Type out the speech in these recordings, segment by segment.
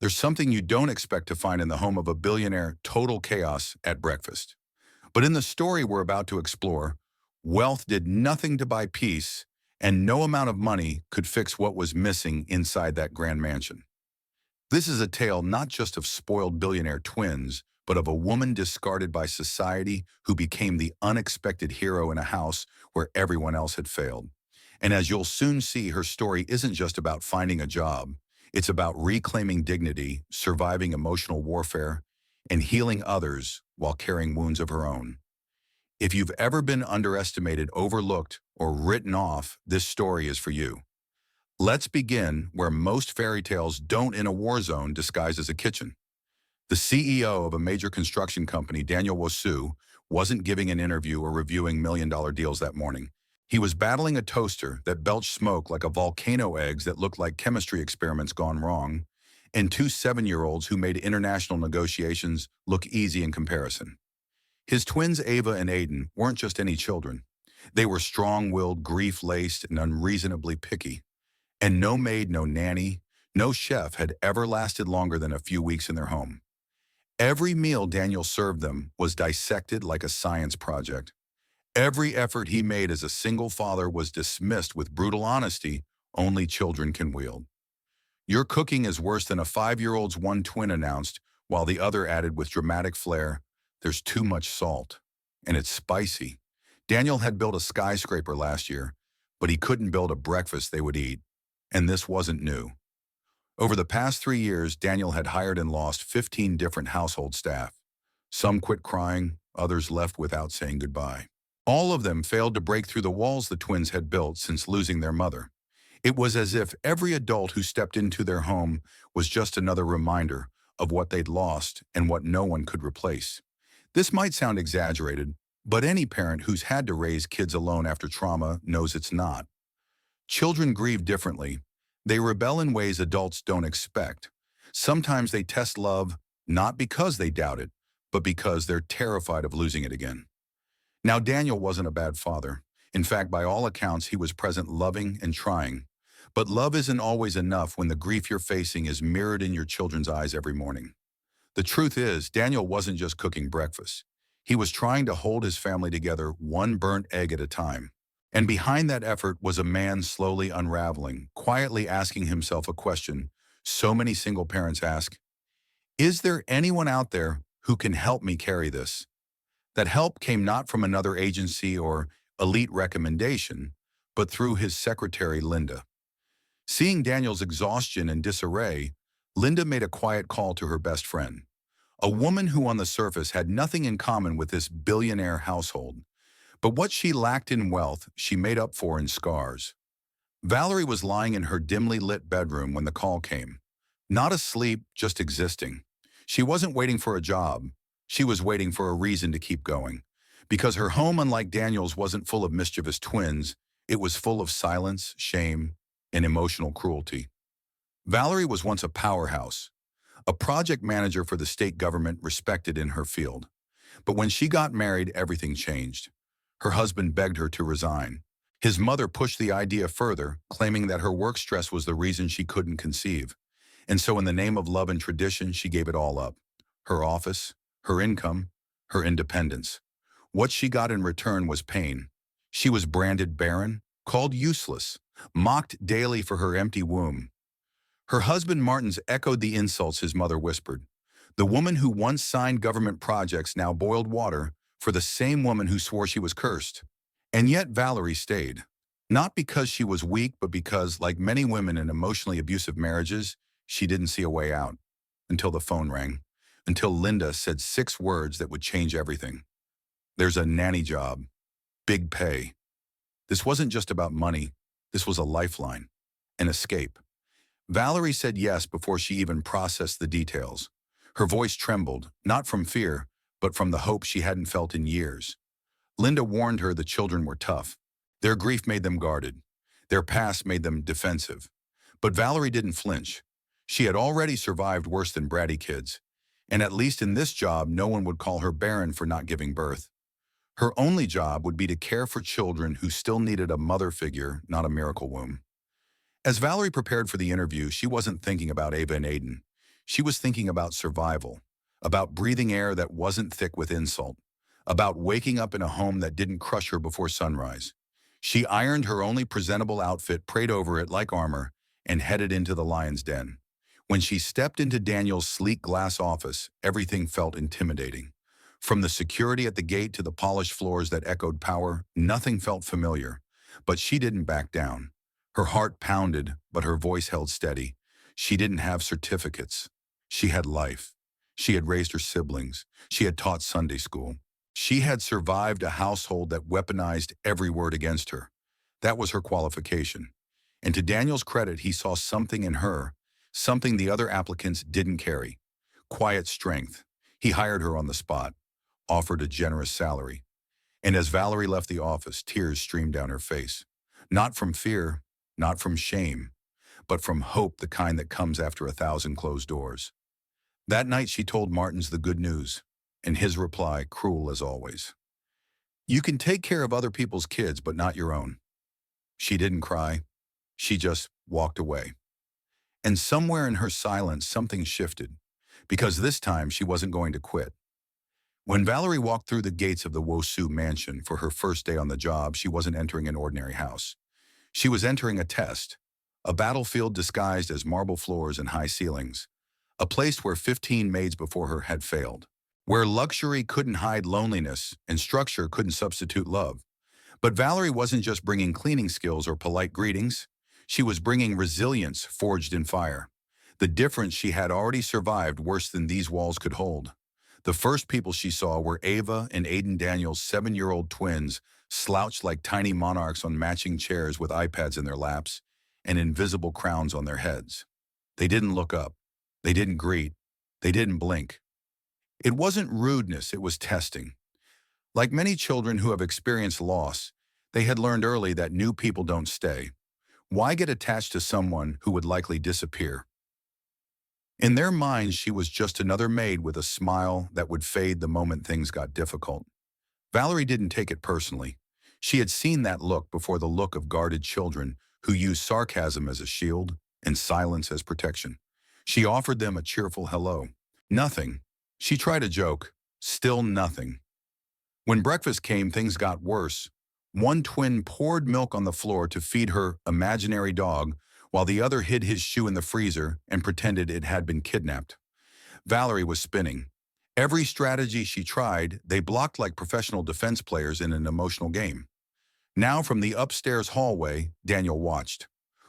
There's something you don't expect to find in the home of a billionaire, total chaos at breakfast. But in the story we're about to explore, wealth did nothing to buy peace, and no amount of money could fix what was missing inside that grand mansion. This is a tale not just of spoiled billionaire twins, but of a woman discarded by society who became the unexpected hero in a house where everyone else had failed. And as you'll soon see, her story isn't just about finding a job. It's about reclaiming dignity, surviving emotional warfare, and healing others while carrying wounds of her own. If you've ever been underestimated, overlooked, or written off, this story is for you. Let's begin where most fairy tales don't, in a war zone disguised as a kitchen. The CEO of a major construction company, Daniel Wasu, wasn't giving an interview or reviewing million-dollar deals that morning. He was battling a toaster that belched smoke like a volcano eggs that looked like chemistry experiments gone wrong, and two 7-year-olds who made international negotiations look easy in comparison. His twins Ava and Aiden weren't just any children. They were strong-willed, grief-laced, and unreasonably picky. And no maid, no nanny, no chef had ever lasted longer than a few weeks in their home. Every meal Daniel served them was dissected like a science project. Every effort he made as a single father was dismissed with brutal honesty only children can wield. "Your cooking is worse than a 5-year-old's," one twin announced, while the other added with dramatic flair, "There's too much salt. And it's spicy." Daniel had built a skyscraper last year, but he couldn't build a breakfast they would eat. And this wasn't new. Over the past 3 years, Daniel had hired and lost 15 different household staff. Some quit crying, others left without saying goodbye. All of them failed to break through the walls the twins had built since losing their mother. It was as if every adult who stepped into their home was just another reminder of what they'd lost and what no one could replace. This might sound exaggerated, but any parent who's had to raise kids alone after trauma knows it's not. Children grieve differently. They rebel in ways adults don't expect. Sometimes they test love not because they doubt it, but because they're terrified of losing it again. Now, Daniel wasn't a bad father. In fact, by all accounts, he was present, loving and trying. But love isn't always enough when the grief you're facing is mirrored in your children's eyes every morning. The truth is, Daniel wasn't just cooking breakfast. He was trying to hold his family together one burnt egg at a time. And behind that effort was a man slowly unraveling, quietly asking himself a question so many single parents ask: is there anyone out there who can help me carry this? That help came not from another agency or elite recommendation, but through his secretary, Linda. Seeing Daniel's exhaustion and disarray, Linda made a quiet call to her best friend, a woman who on the surface had nothing in common with this billionaire household. But what she lacked in wealth, she made up for in scars. Valerie was lying in her dimly lit bedroom when the call came. Not asleep, just existing. She wasn't waiting for a job. She was waiting for a reason to keep going. Because her home, unlike Daniel's, wasn't full of mischievous twins. It was full of silence, shame, and emotional cruelty. Valerie was once a powerhouse, a project manager for the state government, respected in her field. But when she got married, everything changed. Her husband begged her to resign. His mother pushed the idea further, claiming that her work stress was the reason she couldn't conceive. And so in the name of love and tradition, she gave it all up. Her office, her income, her independence. What she got in return was pain. She was branded barren, called useless, mocked daily for her empty womb. Her husband Martin's echoed the insults his mother whispered. The woman who once signed government projects now boiled water for the same woman who swore she was cursed. And yet Valerie stayed. Not because she was weak, but because, like many women in emotionally abusive marriages, she didn't see a way out. Until the phone rang. Until Linda said 6 words that would change everything. "There's a nanny job. Big pay." This wasn't just about money. This was a lifeline. An escape. Valerie said yes before she even processed the details. Her voice trembled, not from fear, but from the hope she hadn't felt in years. Linda warned her the children were tough. Their grief made them guarded. Their past made them defensive. But Valerie didn't flinch. She had already survived worse than bratty kids. And at least in this job, no one would call her barren for not giving birth. Her only job would be to care for children who still needed a mother figure, not a miracle womb. As Valerie prepared for the interview, she wasn't thinking about Ava and Aiden. She was thinking about survival, about breathing air that wasn't thick with insult, about waking up in a home that didn't crush her before sunrise. She ironed her only presentable outfit, prayed over it like armor, and headed into the lion's den. When she stepped into Daniel's sleek glass office, everything felt intimidating. From the security at the gate to the polished floors that echoed power, nothing felt familiar. But she didn't back down. Her heart pounded, but her voice held steady. She didn't have certificates. She had life. She had raised her siblings. She had taught Sunday school. She had survived a household that weaponized every word against her. That was her qualification. And to Daniel's credit, he saw something in her, something the other applicants didn't carry. Quiet strength. He hired her on the spot, offered a generous salary. And as Valerie left the office, tears streamed down her face. Not from fear, not from shame, but from hope, the kind that comes after 1,000 closed doors. That night she told Martins the good news, and his reply, cruel as always. You can take care of other people's kids, but not your own. She didn't cry. She just walked away. And somewhere in her silence, something shifted, because this time she wasn't going to quit. When Valerie walked through the gates of the Wosu mansion for her first day on the job, she wasn't entering an ordinary house. She was entering a test, a battlefield disguised as marble floors and high ceilings, a place where 15 maids before her had failed, where luxury couldn't hide loneliness and structure couldn't substitute love. But Valerie wasn't just bringing cleaning skills or polite greetings. She was bringing resilience forged in fire. The difference she had already survived worse than these walls could hold. The first people she saw were Ava and Aiden Daniels' 7-year-old twins, slouched like tiny monarchs on matching chairs with iPads in their laps and invisible crowns on their heads. They didn't look up. They didn't greet. They didn't blink. It wasn't rudeness, it was testing. Like many children who have experienced loss, they had learned early that new people don't stay. Why get attached to someone who would likely disappear? In their minds, she was just another maid with a smile that would fade the moment things got difficult. Valerie didn't take it personally. She had seen that look before, the look of guarded children who use sarcasm as a shield and silence as protection. She offered them a cheerful hello. Nothing. She tried a joke. Still nothing. When breakfast came, things got worse. One twin poured milk on the floor to feed her imaginary dog, while the other hid his shoe in the freezer and pretended it had been kidnapped. Valerie was spinning. Every strategy she tried, they blocked like professional defense players in an emotional game. Now from the upstairs hallway, Daniel watched.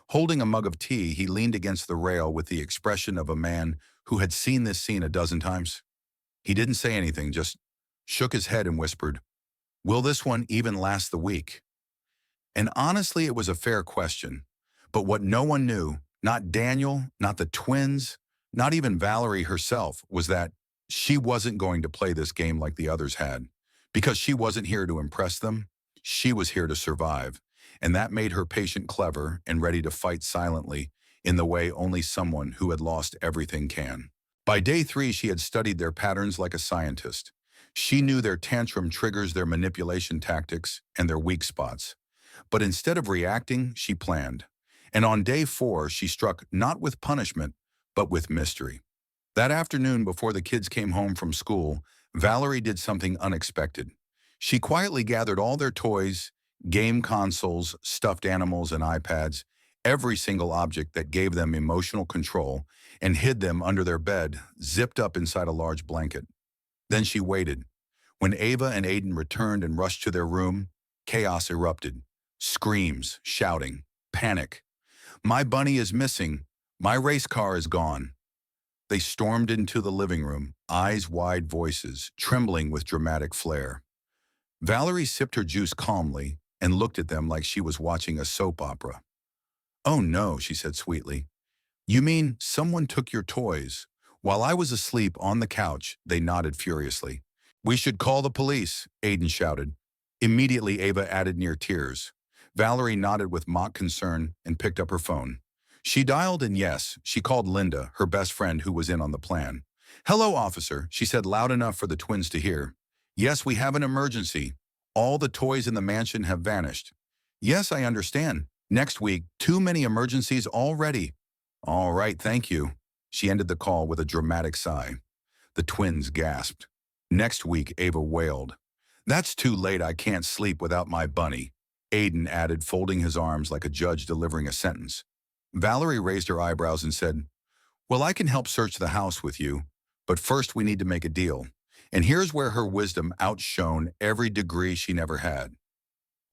Holding a mug of tea, he leaned against the rail with the expression of a man who had seen this scene a dozen times. He didn't say anything, just shook his head and whispered, "Will this one even last the week?" And honestly, it was a fair question. But what no one knew, not Daniel, not the twins, not even Valerie herself, was that she wasn't going to play this game like the others had. Because she wasn't here to impress them, she was here to survive. And that made her patient, clever, and ready to fight silently in the way only someone who had lost everything can. By day 3, she had studied their patterns like a scientist. She knew their tantrum triggers, their manipulation tactics, and their weak spots. But instead of reacting, she planned. And on day 4, she struck not with punishment, but with mystery. That afternoon, before the kids came home from school, Valerie did something unexpected. She quietly gathered all their toys, game consoles, stuffed animals, and iPads, every single object that gave them emotional control, and hid them under their bed, zipped up inside a large blanket. Then she waited. When Ava and Aiden returned and rushed to their room, chaos erupted. Screams, shouting, panic. "My bunny is missing. My race car is gone." They stormed into the living room, eyes wide, voices trembling with dramatic flair. Valerie sipped her juice calmly and looked at them like she was watching a soap opera. "Oh no," she said sweetly. "You mean someone took your toys?" While I was asleep on the couch, they nodded furiously. "We should call the police," Aiden shouted. Immediately, Ava added near tears. Valerie nodded with mock concern and picked up her phone. She dialed, and yes, she called Linda, her best friend who was in on the plan. "Hello, officer," she said loud enough for the twins to hear. "Yes, we have an emergency. All the toys in the mansion have vanished." "Yes, I understand. Next week, too many emergencies already." "All right, thank you." She ended the call with a dramatic sigh. The twins gasped. Next week, Ava wailed. That's too late, I can't sleep without my bunny. Aiden added, folding his arms like a judge delivering a sentence. Valerie raised her eyebrows and said, well, I can help search the house with you, but first we need to make a deal. And here's where her wisdom outshone every degree she never had.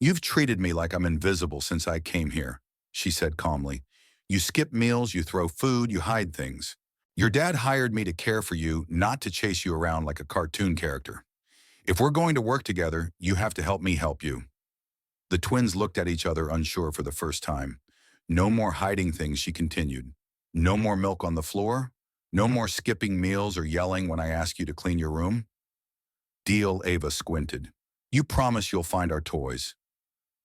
You've treated me like I'm invisible since I came here, she said calmly. You skip meals, you throw food, you hide things. Your dad hired me to care for you, not to chase you around like a cartoon character. If we're going to work together, you have to help me help you. The twins looked at each other unsure for the first time. No more hiding things, she continued. No more milk on the floor. No more skipping meals or yelling when I ask you to clean your room. Deal, Ava squinted. You promise you'll find our toys.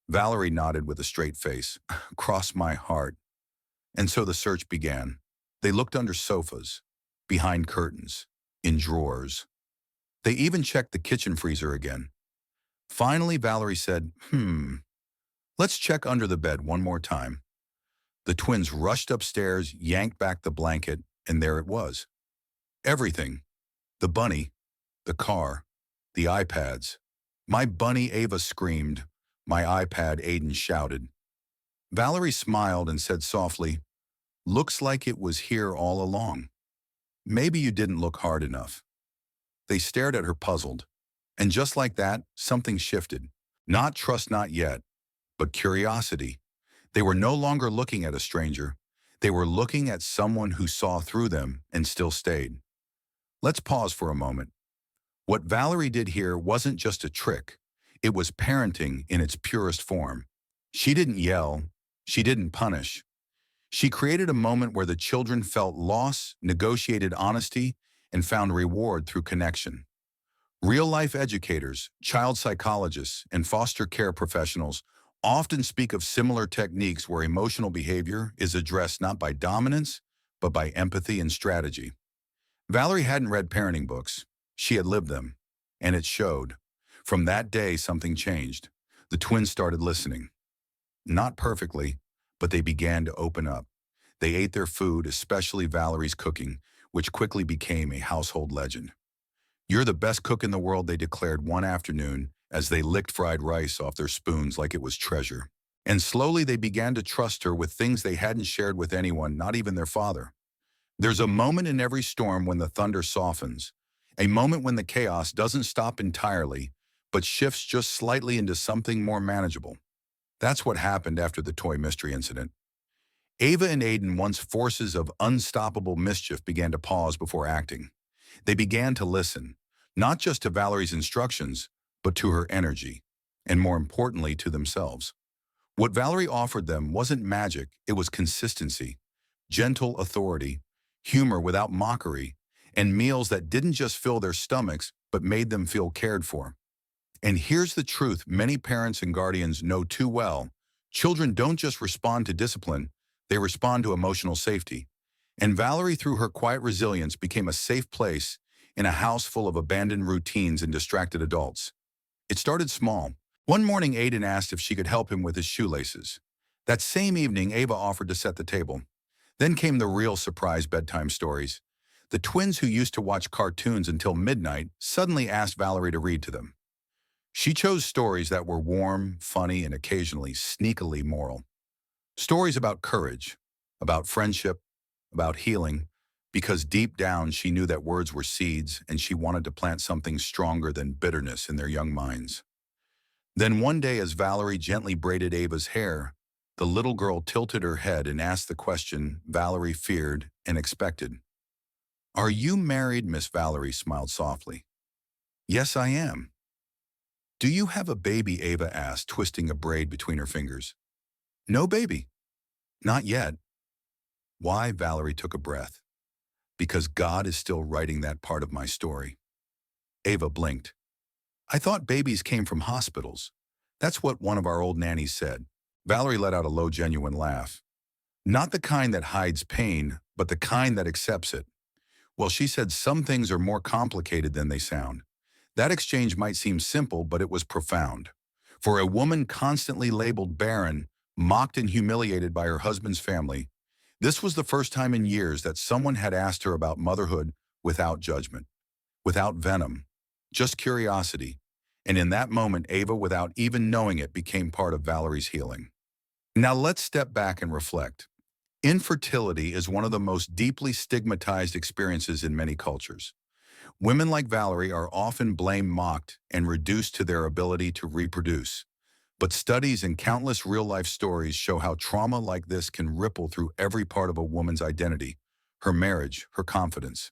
Valerie nodded with a straight face. Cross my heart. And so the search began. They looked under sofas, behind curtains, in drawers. They even checked the kitchen freezer again. Finally, Valerie said, let's check under the bed one more time. The twins rushed upstairs, yanked back the blanket, and there it was. Everything. The bunny, the car, the iPads. My bunny, Ava screamed. My iPad, Aiden shouted. Valerie smiled and said softly, looks like it was here all along. Maybe you didn't look hard enough. They stared at her puzzled. And just like that, something shifted. Not trust, not yet, but curiosity. They were no longer looking at a stranger. They were looking at someone who saw through them and still stayed. Let's pause for a moment. What Valerie did here wasn't just a trick. It was parenting in its purest form. She didn't yell. She didn't punish. She created a moment where the children felt loss, negotiated honesty, and found reward through connection. Real-life educators, child psychologists, and foster care professionals often speak of similar techniques where emotional behavior is addressed not by dominance, but by empathy and strategy. Valerie hadn't read parenting books. She had lived them, and it showed. From that day, something changed. The twins started listening. Not perfectly, but they began to open up. They ate their food, especially Valerie's cooking, which quickly became a household legend. You're the best cook in the world, they declared one afternoon as they licked fried rice off their spoons like it was treasure. And slowly they began to trust her with things they hadn't shared with anyone, not even their father. There's a moment in every storm when the thunder softens, a moment when the chaos doesn't stop entirely, but shifts just slightly into something more manageable. That's what happened after the toy mystery incident. Ava and Aiden, once forces of unstoppable mischief, began to pause before acting. They began to listen, not just to Valerie's instructions, but to her energy, and more importantly, to themselves. What Valerie offered them wasn't magic, it was consistency, gentle authority, humor without mockery, and meals that didn't just fill their stomachs, but made them feel cared for. And here's the truth many parents and guardians know too well. Children don't just respond to discipline, they respond to emotional safety. And Valerie, through her quiet resilience, became a safe place in a house full of abandoned routines and distracted adults. It started small. One morning, Aiden asked if she could help him with his shoelaces. That same evening, Ava offered to set the table. Then came the real surprise bedtime stories. The twins, who used to watch cartoons until midnight, suddenly asked Valerie to read to them. She chose stories that were warm, funny, and occasionally sneakily moral. Stories about courage, about friendship, about healing, because deep down she knew that words were seeds and she wanted to plant something stronger than bitterness in their young minds. Then one day, as Valerie gently braided Ava's hair, the little girl tilted her head and asked the question Valerie feared and expected. Are you married, Miss Valerie smiled softly. Yes, I am. Do you have a baby, Ava asked, twisting a braid between her fingers. No baby. Not yet. Why? Valerie took a breath. Because God is still writing that part of my story. Ava blinked. I thought babies came from hospitals. That's what one of our old nannies said. Valerie let out a low, genuine laugh. Not the kind that hides pain, but the kind that accepts it. Well, she said some things are more complicated than they sound. That exchange might seem simple, but it was profound. For a woman constantly labeled barren, mocked and humiliated by her husband's family, This was the first time in years that someone had asked her about motherhood without judgment, without venom, just curiosity. And in that moment, Ava, without even knowing it, became part of Valerie's healing. Now let's step back and reflect. Infertility is one of the most deeply stigmatized experiences in many cultures. Women like Valerie are often blamed, mocked, and reduced to their ability to reproduce. But studies and countless real-life stories show how trauma like this can ripple through every part of a woman's identity, her marriage, her confidence.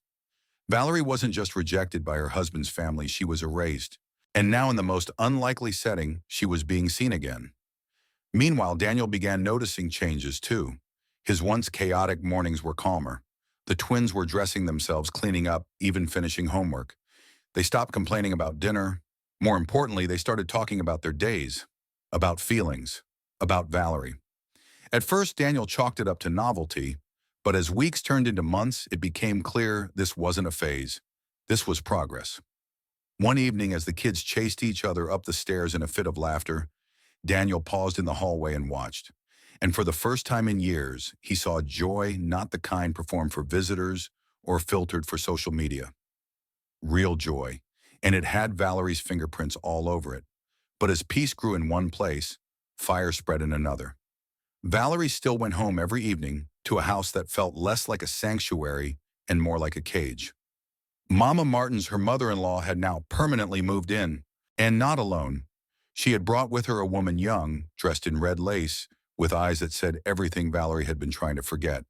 Valerie wasn't just rejected by her husband's family, she was erased. And now in the most unlikely setting, she was being seen again. Meanwhile, Daniel began noticing changes too. His once chaotic mornings were calmer. The twins were dressing themselves, cleaning up, even finishing homework. They stopped complaining about dinner. More importantly, they started talking about their days, about feelings, about Valerie. At first, Daniel chalked it up to novelty, but as weeks turned into months, it became clear this wasn't a phase. This was progress. One evening, as the kids chased each other up the stairs in a fit of laughter, Daniel paused in the hallway and watched. And for the first time in years, he saw joy, not the kind performed for visitors or filtered for social media. Real joy. And it had Valerie's fingerprints all over it. But as peace grew in one place, fire spread in another. Valerie still went home every evening to a house that felt less like a sanctuary and more like a cage. Mama Martins, her mother-in-law, had now permanently moved in, and not alone. She had brought with her a woman young, dressed in red lace, with eyes that said everything Valerie had been trying to forget.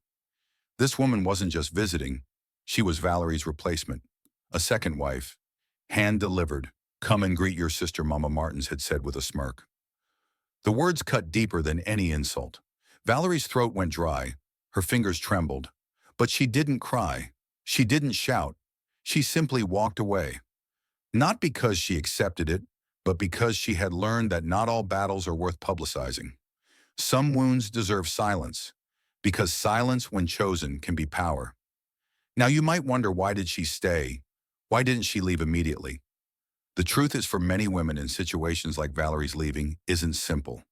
This woman wasn't just visiting, she was Valerie's replacement, a second wife, hand-delivered. "Come and greet your sister," Mama Martins had said with a smirk. The words cut deeper than any insult. Valerie's throat went dry, her fingers trembled, but she didn't cry, she didn't shout, she simply walked away. Not because she accepted it, but because she had learned that not all battles are worth publicizing. Some wounds deserve silence, because silence, when chosen, can be power. Now you might wonder, why did she stay? Why didn't she leave immediately? The truth is, for many women in situations like Valerie's, leaving isn't simple.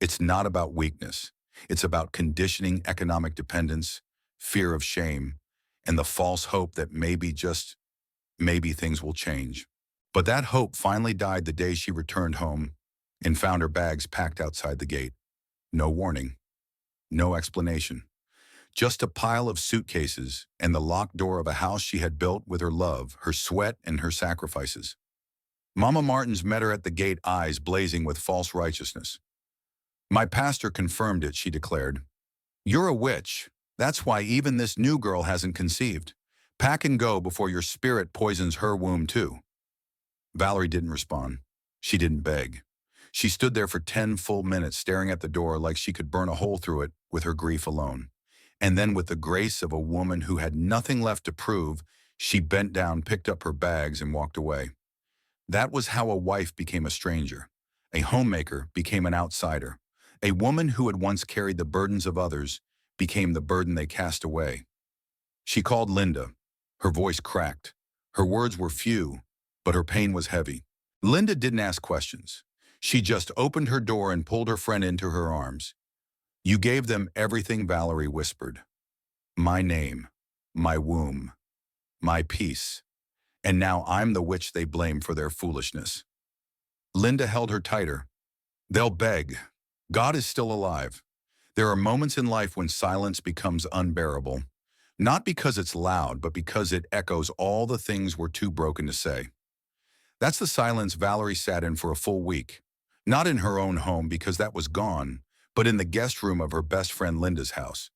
It's not about weakness. It's about conditioning, economic dependence, fear of shame, and the false hope that maybe, just maybe, things will change. But that hope finally died the day she returned home and found her bags packed outside the gate. No warning, no explanation. Just a pile of suitcases and the locked door of a house she had built with her love, her sweat, and her sacrifices. Mama Martins met her at the gate, eyes blazing with false righteousness. "My pastor confirmed it," she declared. "You're a witch. That's why even this new girl hasn't conceived. Pack and go before your spirit poisons her womb too." Valerie didn't respond. She didn't beg. She stood there for 10 full minutes, staring at the door like she could burn a hole through it with her grief alone. And then, with the grace of a woman who had nothing left to prove, she bent down, picked up her bags, and walked away. That was how a wife became a stranger. A homemaker became an outsider. A woman who had once carried the burdens of others became the burden they cast away. She called Linda. Her voice cracked. Her words were few, but her pain was heavy. Linda didn't ask questions. She just opened her door and pulled her friend into her arms. "You gave them everything," Valerie whispered. "My name, my womb, my peace. And now I'm the witch they blame for their foolishness." Linda held her tighter. "They'll beg. God is still alive. There are moments in life when silence becomes unbearable. Not because it's loud, but because it echoes all the things we're too broken to say." That's the silence Valerie sat in for a full week. Not in her own home, because that was gone, but in the guest room of her best friend Linda's house.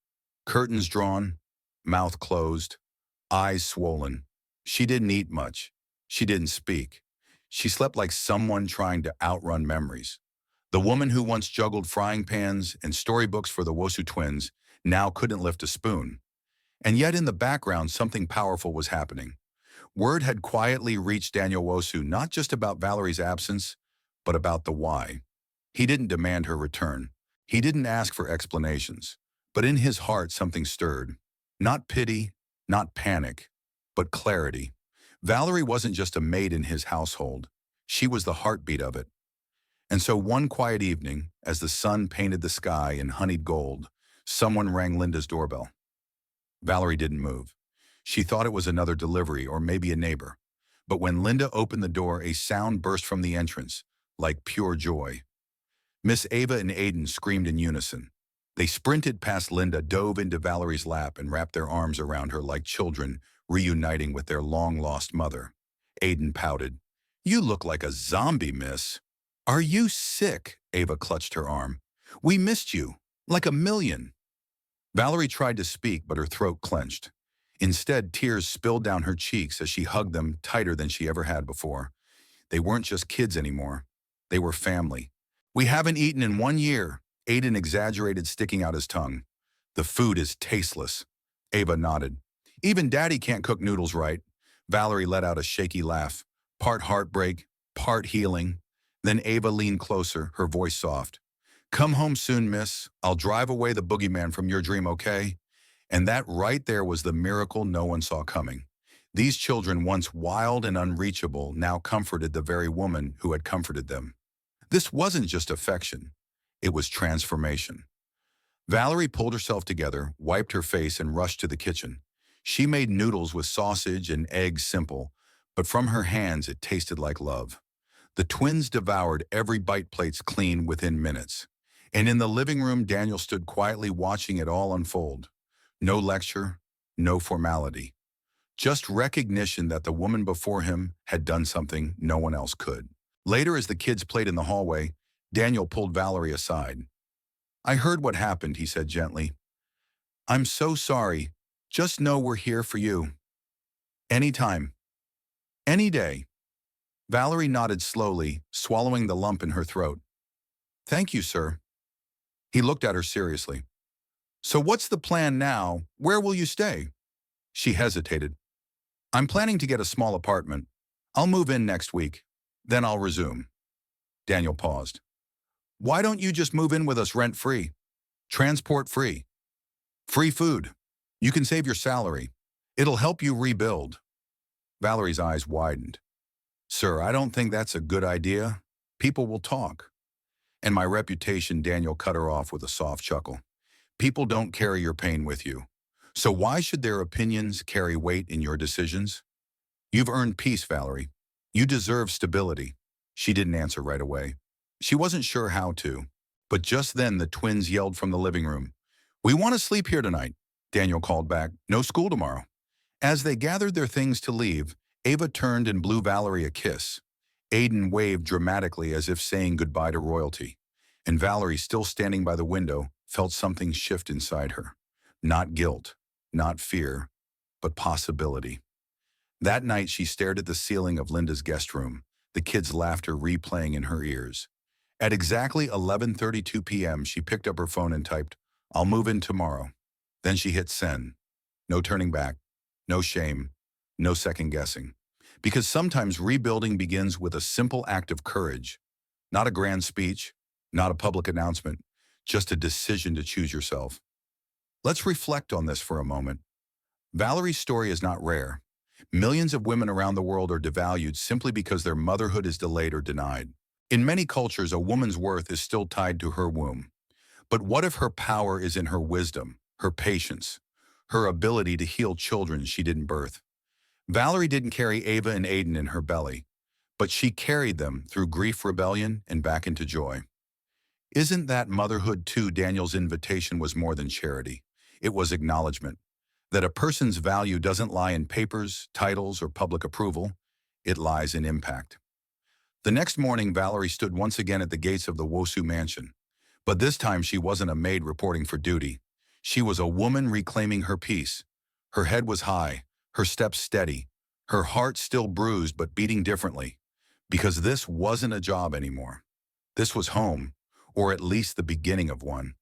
Curtains drawn, mouth closed, eyes swollen. She didn't eat much. She didn't speak. She slept like someone trying to outrun memories. The woman who once juggled frying pans and storybooks for the Wosu twins now couldn't lift a spoon. And yet in the background, something powerful was happening. Word had quietly reached Daniel Wosu, not just about Valerie's absence, but about the why. He didn't demand her return. He didn't ask for explanations. But in his heart, something stirred. Not pity, not panic, but clarity. Valerie wasn't just a maid in his household. She was the heartbeat of it. And so one quiet evening, as the sun painted the sky in honeyed gold, someone rang Linda's doorbell. Valerie didn't move. She thought it was another delivery or maybe a neighbor. But when Linda opened the door, a sound burst from the entrance, like pure joy. Miss Ava and Aiden screamed in unison. They sprinted past Linda, dove into Valerie's lap, and wrapped their arms around her like children reuniting with their long-lost mother. Aiden pouted. "You look like a zombie, miss." "Are you sick?" Ava clutched her arm. "We missed you. Like a million." Valerie tried to speak, but her throat clenched. Instead, tears spilled down her cheeks as she hugged them tighter than she ever had before. They weren't just kids anymore. They were family. "We haven't eaten in 1 year," Aiden exaggerated, sticking out his tongue. "The food is tasteless." Ava nodded. "Even Daddy can't cook noodles right." Valerie let out a shaky laugh, part heartbreak, part healing. Then Ava leaned closer, her voice soft. "Come home soon, miss. I'll drive away the boogeyman from your dream, okay?" And that right there was the miracle no one saw coming. These children, once wild and unreachable, now comforted the very woman who had comforted them. This wasn't just affection. It was transformation. Valerie pulled herself together, wiped her face, and rushed to the kitchen. She made noodles with sausage and eggs, simple, but from her hands it tasted like love. The twins devoured every bite, plates clean within minutes. And in the living room, Daniel stood quietly watching it all unfold. No lecture, no formality. Just recognition that the woman before him had done something no one else could. Later, as the kids played in the hallway, Daniel pulled Valerie aside. "I heard what happened," he said gently. "I'm so sorry. Just know we're here for you. Anytime. Any day." Valerie nodded slowly, swallowing the lump in her throat. "Thank you, sir." He looked at her seriously. "So what's the plan now? Where will you stay?" She hesitated. "I'm planning to get a small apartment. I'll move in next week. Then I'll resume." Daniel paused. "Why don't you just move in with us rent-free? Transport-free. Free food. You can save your salary. It'll help you rebuild." Valerie's eyes widened. "Sir, I don't think that's a good idea. People will talk." "And my reputation," Daniel cut her off with a soft chuckle. "People don't carry your pain with you. So why should their opinions carry weight in your decisions? You've earned peace, Valerie. You deserve stability." She didn't answer right away. She wasn't sure how to. But just then the twins yelled from the living room. "We want to sleep here tonight," Daniel called back. "No school tomorrow." As they gathered their things to leave, Ava turned and blew Valerie a kiss. Aiden waved dramatically as if saying goodbye to royalty. And Valerie, still standing by the window, felt something shift inside her. Not guilt, not fear, but possibility. That night she stared at the ceiling of Linda's guest room, the kids' laughter replaying in her ears. At exactly 11:32 p.m., she picked up her phone and typed, "I'll move in tomorrow." Then she hit send. No turning back, no shame, no second guessing. Because sometimes rebuilding begins with a simple act of courage. Not a grand speech, not a public announcement, just a decision to choose yourself. Let's reflect on this for a moment. Valerie's story is not rare. Millions of women around the world are devalued simply because their motherhood is delayed or denied. In many cultures, a woman's worth is still tied to her womb. But what if her power is in her wisdom, her patience, her ability to heal children she didn't birth? Valerie didn't carry Ava and Aiden in her belly, but she carried them through grief, rebellion, and back into joy. Isn't that motherhood too? Daniel's invitation was more than charity. It was acknowledgement that a person's value doesn't lie in papers, titles, or public approval. It lies in impact. The next morning, Valerie stood once again at the gates of the Wosu mansion. But this time she wasn't a maid reporting for duty. She was a woman reclaiming her peace. Her head was high, her steps steady, her heart still bruised but beating differently. Because this wasn't a job anymore. This was home, or at least the beginning of one.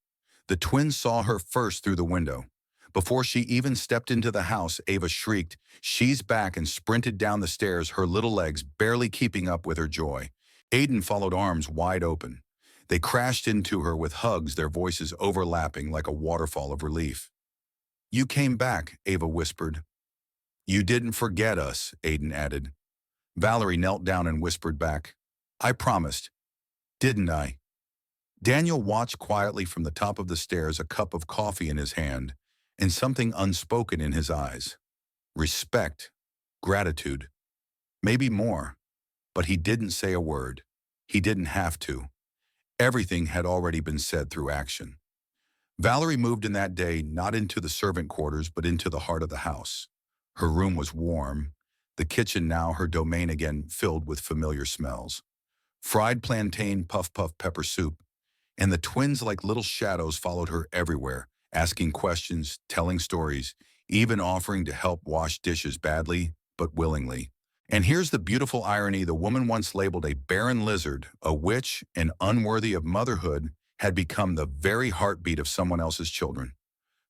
The twins saw her first through the window. Before she even stepped into the house, Ava shrieked, "She's back," and sprinted down the stairs, her little legs barely keeping up with her joy. Aiden followed, arms wide open. They crashed into her with hugs, their voices overlapping like a waterfall of relief. "You came back," Ava whispered. "You didn't forget us," Aiden added. Valerie knelt down and whispered back, "I promised. Didn't I?" Daniel watched quietly from the top of the stairs, a cup of coffee in his hand, and something unspoken in his eyes. Respect, gratitude, maybe more. But he didn't say a word. He didn't have to. Everything had already been said through action. Valerie moved in that day not into the servant quarters but into the heart of the house. Her room was warm, the kitchen now her domain again filled with familiar smells. Fried plantain puff puff pepper soup, and the twins like little shadows followed her everywhere, asking questions, telling stories, even offering to help wash dishes badly, but willingly. And here's the beautiful irony: the woman once labeled a barren lizard, a witch, and unworthy of motherhood, had become the very heartbeat of someone else's children.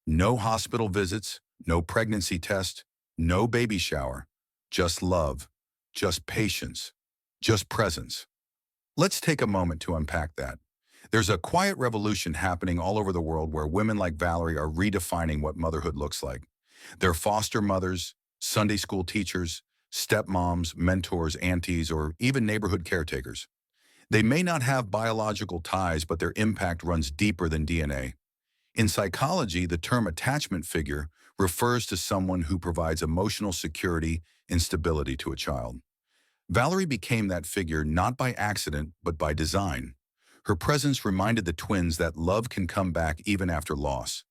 No hospital visits, no pregnancy test, no baby shower, just love, just patience, just presence. Let's take a moment to unpack that. There's a quiet revolution happening all over the world where women like Valerie are redefining what motherhood looks like. They're foster mothers, Sunday school teachers, stepmoms, mentors, aunties, or even neighborhood caretakers. They may not have biological ties, but their impact runs deeper than DNA. In psychology, the term attachment figure refers to someone who provides emotional security and stability to a child. Valerie became that figure not by accident, but by design. Her presence reminded the twins that love can come back even after loss,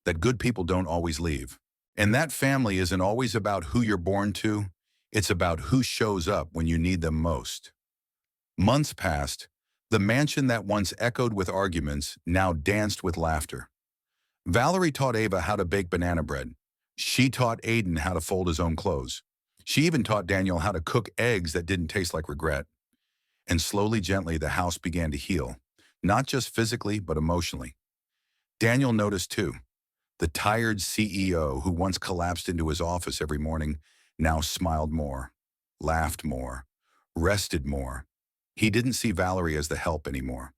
that good people don't always leave. And that family isn't always about who you're born to, it's about who shows up when you need them most. Months passed. The mansion that once echoed with arguments now danced with laughter. Valerie taught Ava how to bake banana bread. She taught Aiden how to fold his own clothes. She even taught Daniel how to cook eggs that didn't taste like regret. And slowly, gently, the house began to heal, not just physically, but emotionally. Daniel noticed too. The tired CEO who once collapsed into his office every morning now smiled more, laughed more, rested more. He didn't see Valerie as the help anymore.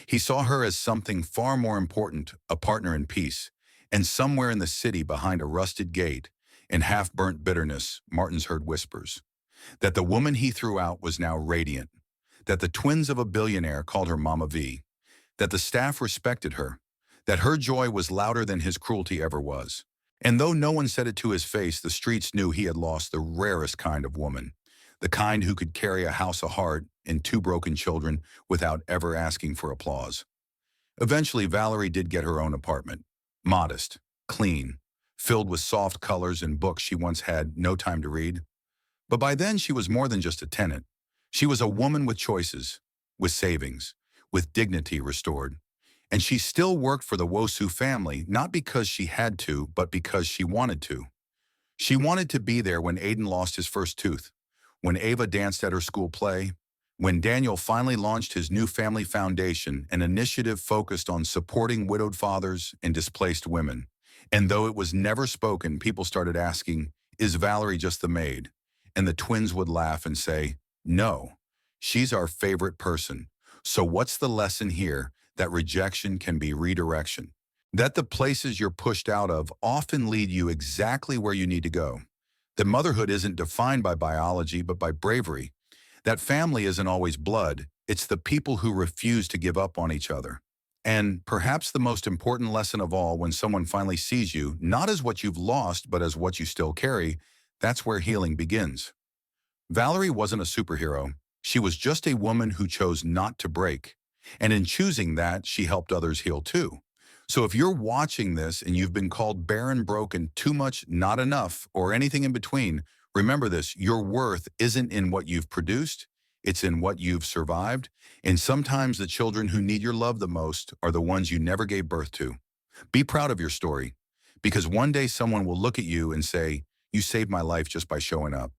He saw her as something far more important, a partner in peace. And somewhere in the city behind a rusted gate, in half-burnt bitterness, Martins heard whispers. That the woman he threw out was now radiant. That the twins of a billionaire called her Mama V. That the staff respected her. That her joy was louder than his cruelty ever was. And though no one said it to his face, the streets knew he had lost the rarest kind of woman. The kind who could carry a house, a heart, and two broken children without ever asking for applause. Eventually, Valerie did get her own apartment. Modest, clean, filled with soft colors and books she once had no time to read. But by then, she was more than just a tenant. She was a woman with choices, with savings, with dignity restored. And she still worked for the Wosu family, not because she had to, but because she wanted to. She wanted to be there when Aiden lost his first tooth, when Ava danced at her school play, when Daniel finally launched his new family foundation, an initiative focused on supporting widowed fathers and displaced women. And though it was never spoken, people started asking, "Is Valerie just the maid?" And the twins would laugh and say, "No, she's our favorite person." So what's the lesson here? That rejection can be redirection. That the places you're pushed out of often lead you exactly where you need to go. That motherhood isn't defined by biology, but by bravery. That family isn't always blood. It's the people who refuse to give up on each other. And perhaps the most important lesson of all, when someone finally sees you, not as what you've lost, but as what you still carry, that's where healing begins. Valerie wasn't a superhero. She was just a woman who chose not to break. And in choosing that, she helped others heal too. So if you're watching this and you've been called barren, broken, too much, not enough, or anything in between, remember this: your worth isn't in what you've produced, it's in what you've survived. And sometimes the children who need your love the most are the ones you never gave birth to. Be proud of your story, because one day someone will look at you and say, "You saved my life just by showing up."